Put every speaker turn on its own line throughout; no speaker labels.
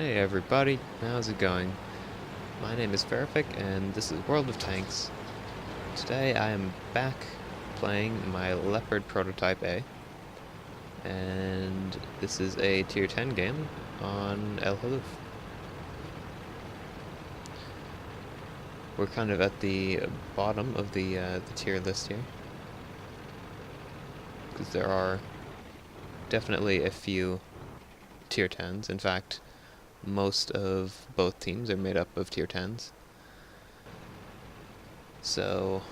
Hey everybody, how's it going? My name is Feraphic and this is World of Tanks. Today I am back playing my Leopard Prototype A, and this is a tier 10 game on El Haluf. We're kind of at the bottom of the tier list here, because there are definitely a few tier 10s. In fact, most of both teams are made up of tier 10s. So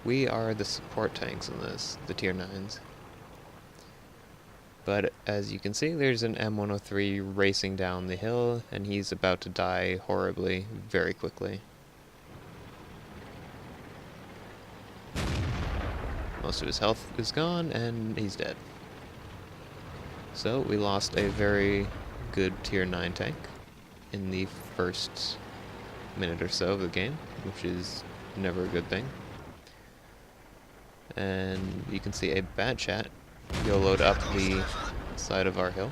we are the support tanks in this, the tier 9s. But as you can see, there's an M103 racing down the hill, and he's about to die horribly, very quickly. Most of his health is gone, and he's dead. So we lost a very good tier 9 tank in the first minute or so of the game, which is never a good thing. And you can see a bad chat YOLO'd up the side of our hill,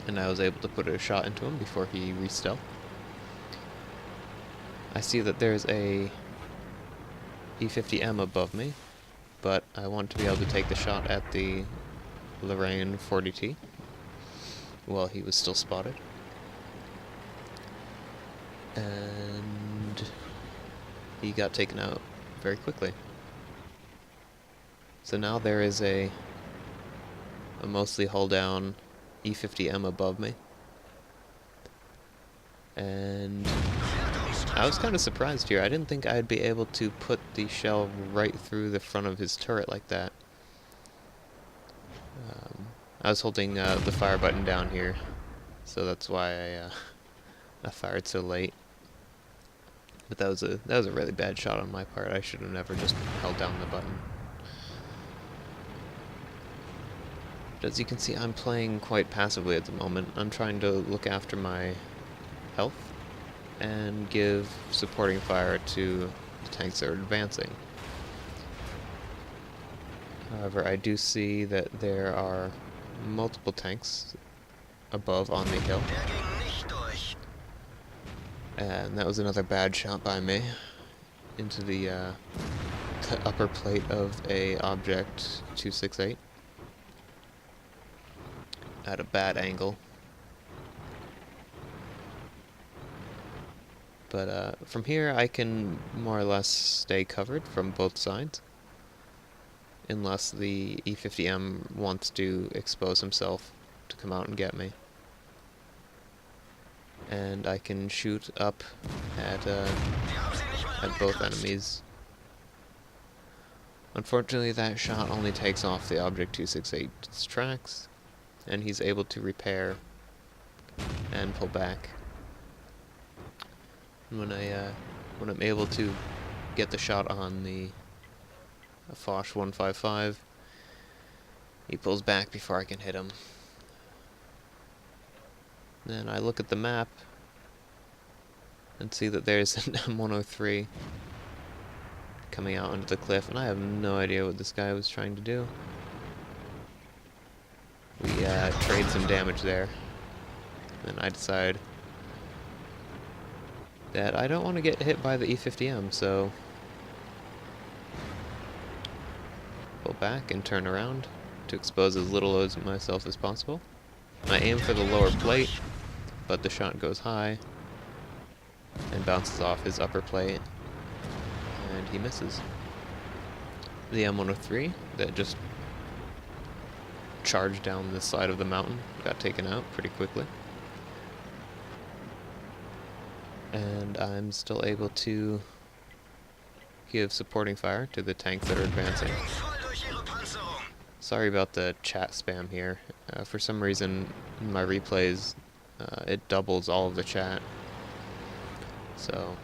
and I was able to put a shot into him before he re-stealth. I see that there's a E50M above me, but I want to be able to take the shot at the Lorraine 40T while he was still spotted. And he got taken out very quickly. So now there is a mostly hull down E50M above me. And I was kind of surprised here. I didn't think I'd be able to put the shell right through the front of his turret like that. I was holding the fire button down here, so that's why I fired so late. But that was a really bad shot on my part. I should have never just held down the button. But as you can see, I'm playing quite passively at the moment. I'm trying to look after my health and give supporting fire to the tanks that are advancing. However, I do see that there are multiple tanks above on the hill. And that was another bad shot by me into the upper plate of a Object 268 at a bad angle. But from here I can more or less stay covered from both sides, unless the E50M wants to expose himself to come out and get me. And I can shoot up at both enemies. Unfortunately, that shot only takes off the Object 268's tracks, and he's able to repair and pull back. And when I'm able to get the shot on the Foch 155, he pulls back before I can hit him. Then I look at the map and see that there's an M103 coming out onto the cliff, and I have no idea what this guy was trying to do. We trade some damage there, and I decide that I don't want to get hit by the E50M, so pull back and turn around to expose as little of myself as possible. I aim for the lower plate, but the shot goes high and bounces off his upper plate, and he misses. The M103 that just charged down the side of the mountain got taken out pretty quickly. And I'm still able to give supporting fire to the tanks that are advancing. Sorry about the chat spam here. For some reason, in my replays, it doubles all of the chat. So,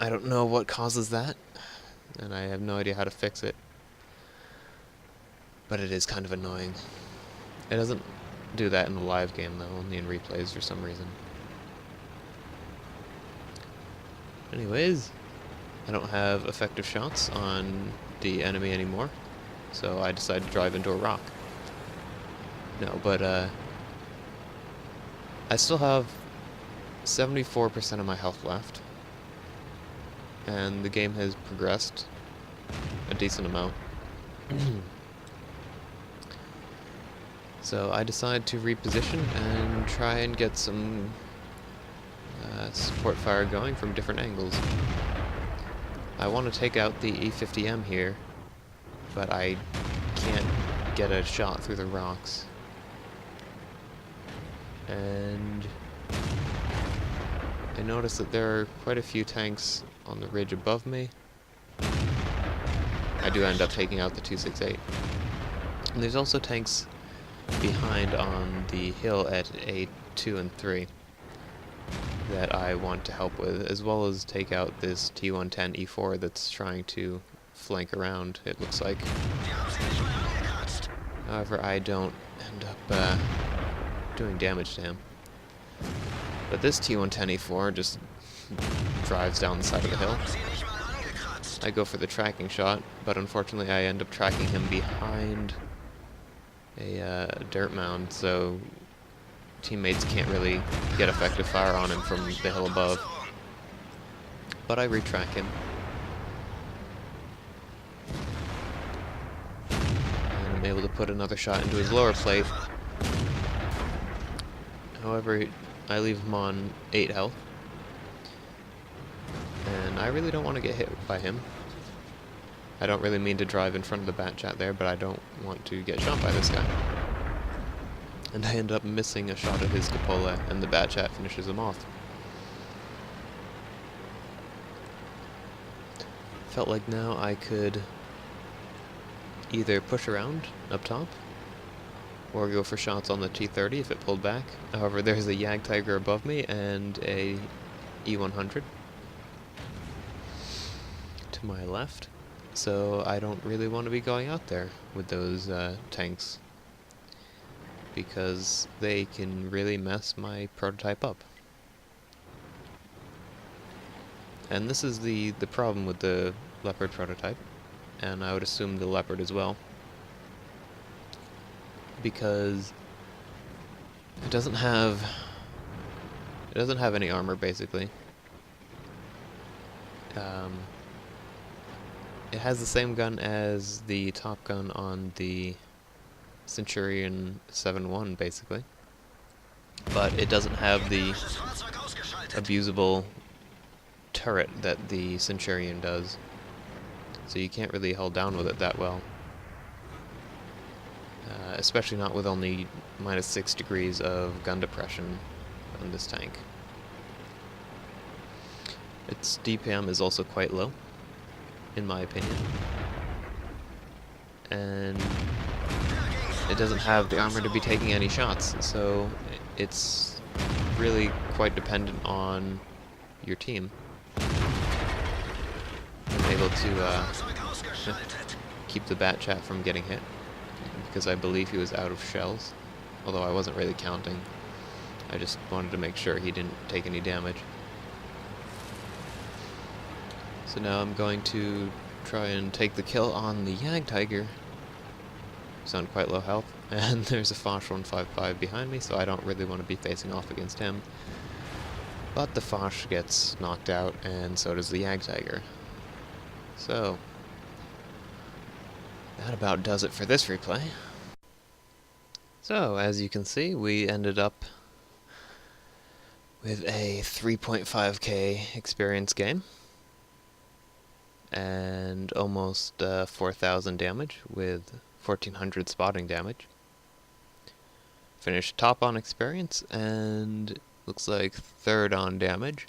I don't know what causes that, and I have no idea how to fix it. But it is kind of annoying. It doesn't do that in the live game, though, only in replays for some reason. Anyways, I don't have effective shots on the enemy anymore, so I decided to drive into a rock. No, but I still have 74% of my health left, and the game has progressed a decent amount. So I decide to reposition and try and get some support fire going from different angles. I want to take out the E50M here, but I can't get a shot through the rocks. And I notice that there are quite a few tanks on the ridge above me. I do end up taking out the 268. And there's also tanks behind on the hill at A2 and 3 that I want to help with, as well as take out this T110 E4 that's trying to flank around, it looks like. However, I don't end up doing damage to him. But this T110 E4 just drives down the side of the hill. I go for the tracking shot, but unfortunately I end up tracking him behind a dirt mound, so teammates can't really get effective fire on him from the hill above. But I retrack him. And I'm able to put another shot into his lower plate. However, I leave him on 8 health. And I really don't want to get hit by him. I don't really mean to drive in front of the bat chat there, but I don't want to get shot by this guy. And I end up missing a shot at his cupola, and the bat chat finishes him off. Felt like now I could either push around up top, or go for shots on the T30 if it pulled back. However, there's a Yag Tiger above me and a E100 to my left, so I don't really want to be going out there with those tanks, because they can really mess my prototype up. And this is the problem with the Leopard prototype, and I would assume the Leopard as well, because it doesn't have any armor basically. It has the same gun as the top gun on the Centurion 7.1 basically, but it doesn't have the abusable turret that the Centurion does, so you can't really hold down with it that well, especially not with only -6 degrees of gun depression on this tank. Its DPM is also quite low, in my opinion, and it doesn't have the armor to be taking any shots, so it's really quite dependent on your team. I'm able to keep the bat chat from getting hit, because I believe he was out of shells, although I wasn't really counting. I just wanted to make sure he didn't take any damage. So now I'm going to try and take the kill on the Yag Tiger. He's on quite low health, and there's a Foch 155 behind me, so I don't really want to be facing off against him. But the Foch gets knocked out, and so does the Yag Tiger. So that about does it for this replay. So, as you can see, we ended up with a 3.5k experience game, and almost 4,000 damage with 1,400 spotting damage. Finished top on experience, and looks like third on damage.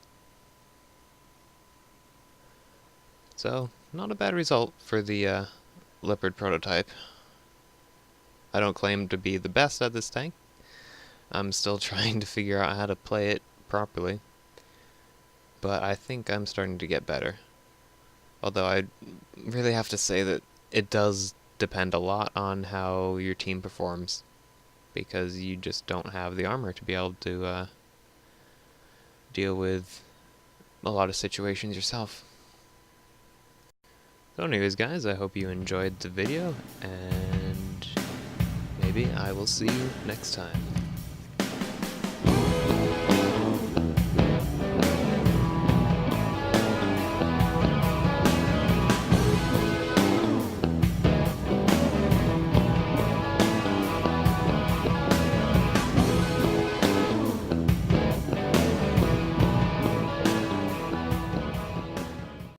So, not a bad result for the Leopard prototype. I don't claim to be the best at this tank. I'm still trying to figure out how to play it properly, but I think I'm starting to get better. Although I really have to say that it does depend a lot on how your team performs, because you just don't have the armor to be able to deal with a lot of situations yourself. So anyways guys, I hope you enjoyed the video, and maybe I will see you next time.